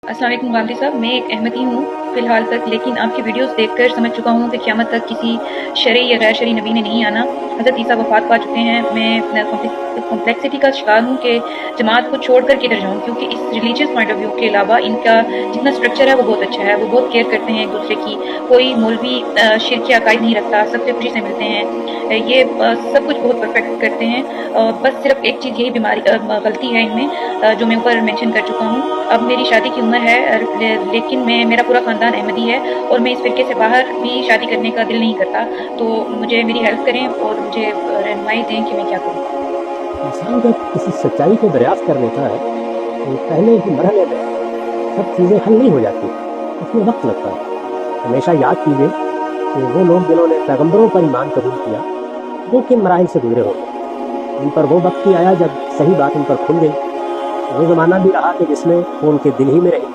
अस्सलाम वालेकुम वालिद साहब, मैं एक अहमदी हूँ फ़िलहाल तक, लेकिन आपकी वीडियोस देखकर समझ चुका हूँ कि क़यामत तक किसी शरई या गैर शरई नबी ने नहीं आना। हज़रत ईसा वफ़ात पा चुके हैं। मैं कॉम्प्लेक्सिटी का शिकार हूँ कि जमात को छोड़कर किधर जाऊँ, क्योंकि इस रिलीजियस पॉइंट ऑफ व्यू के अलावा इनका जितना स्ट्रक्चर है वो बहुत अच्छा है। वो बहुत केयर करते हैं एक दूसरे की। कोई मौलवी शिरकी अकायद नहीं रखता, सबसे खुशी से मिलते हैं। ये सब कुछ बहुत परफेक्ट करते हैं। बस सिर्फ एक चीज़, यही गलती है इनमें, जो मैं ऊपर मेंशन कर चुका हूँ। अब मेरी शादी की उम्र है, लेकिन मेरा पूरा ख़ानदान अहमदी है और मैं इस फ़िरके से बाहर भी शादी करने का दिल नहीं करता। तो मुझे मेरी हेल्प करें और मुझे रहनुमाई दें कि मैं क्या करूँ। इंसान जब किसी सच्चाई को दरियाफ्त कर लेता है तो पहले ही मरहले में सब चीज़ें हल नहीं हो जाती, उसमें वक्त लगता है। हमेशा याद कीजिए कि वो लोग जिन्होंने पैगंबरों पर ईमान कबूल किया वो किन मराहिल से गुजरे होंगे। उन पर वो वक्त भी आया जब सही बात उन पर खुल गई। वो ज़माना भी रहा कि जिसमें वो उनके दिल ही में रही।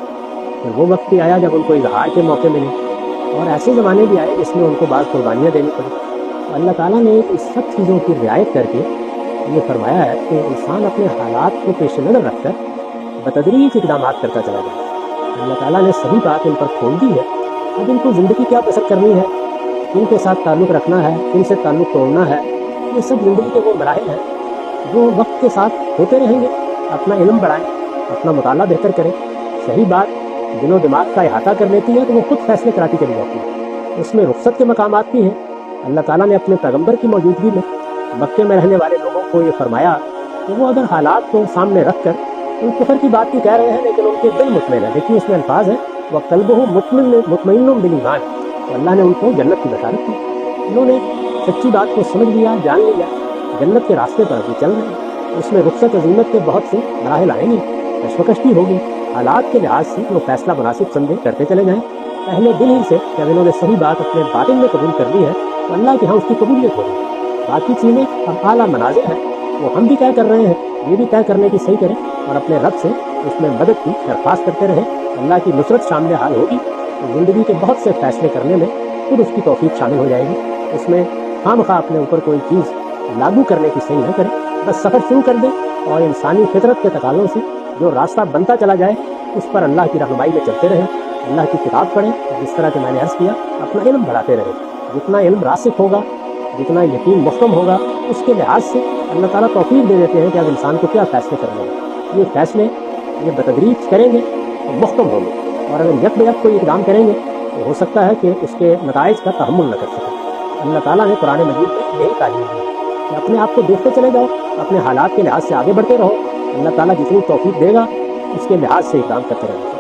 फिर वो वक्त भी आया जब उनको इजहार के मौके मिले, और ऐसे ज़माने भी आए जिसमें उनको बाज़ कुर्बानियाँ देनी पड़ी। तो अल्लाह ताला ने इस सब चीज़ों की रियायत करके ये फरमाया है कि इंसान अपने हालात को पेश नज़र रखकर बतदरीज इक़दाम करता चला जाए। अल्लाह ताला ने सही बात इन पर खोल दी है। अब इनको ज़िंदगी क्या बसर करनी है, किन के साथ ताल्लुक़ रखना है, किन से ताल्लुक़ तोड़ना है, ये सब ज़िंदगी के वो मराहिल हैं जो वक्त के साथ होते रहेंगे। अपना इल्म बढ़ाएं, अपना मुताला बेहतर करें। सही बात दिलो दिमाग का अहाता कर लेती है तो वो खुद फैसले कराती चली जाती है। इसमें रुख्सत के मकामात भी हैं। अल्लाह ताला ने अपने पैगंबर की मौजूदगी में मक्के में रहने वाले लोगों को ये फरमाया कि वो अगर हालात को सामने रख कर उन कुफर की बात भी कह रहे हैं लेकिन उनके दिल मुतमईन है। देखिए इसमें अल्फाज है वह कल्बुहु मुतमइन्नुन बिल ईमान। तो अल्लाह ने उनको जन्नत की बशारत की। उन्होंने सच्ची बात को समझ लिया, जान लिया, जन्नत के रास्ते पर अभी चल रहे हैं। उसमें रुख्सत अज़ीमत के बहुत से मराहिल आएंगे, कशमकश भी होगी। हालात के लिहाज से वो फैसला मुनासिब समझे करते चले जाएँ। पहले दिन ही से जब इन्होंने सही बात अपने बातिन में कबूल कर ली है तो अल्लाह के यहाँ उसकी कबूलियत होगी। बाकी चीज़ें अब आला मनाज़िर हैं, वो हम भी तय कर रहे हैं, ये भी तय करने की सही करें और अपने रब से उसमें मदद की दरख्वास्त करते रहें। अल्लाह की नुसरत शामिल हाल होगी तो ज़िंदगी के बहुत से फैसले करने में खुद उसकी तौफीक शामिल हो जाएगी। उसमें खामखा अपने ऊपर कोई चीज़ लागू करने की सही न करें, बस सफ़र शुरू कर दें और इंसानी फितरत के तकाज़ों से जो रास्ता बनता चला जाए उस पर अल्लाह की रहनुमाई में चलते रहें। अल्लाह की किताब पढ़ें, जिस तरह के मैंने अर्ज़ किया, अपना इल्म बढ़ाते रहें। जितना इल्म रासिख होगा, जितना यकीन मुहकम होगा, उसके लिहाज से अल्लाह ताला तौफीक दे देते हैं कि अब इंसान को क्या फ़ैसले करने हैं। ये फ़ैसले ये बतदरीज करेंगे तो मुहकम होंगे, और अगर यक बयक कोई इक़दाम करेंगे तो हो सकता है कि उसके नताइज का तहम्मुल न कर सकें। अल्लाह ताला ने कुरान मजीद में यही तालीम दी कि अपने आप को देखते चले जाओ, अपने हालात के लिहाज से आगे बढ़ते रहो। अल्लाह ताला जितनी तौफीक देगा उसके लिहाज से इक़दाम करते रहेंगे।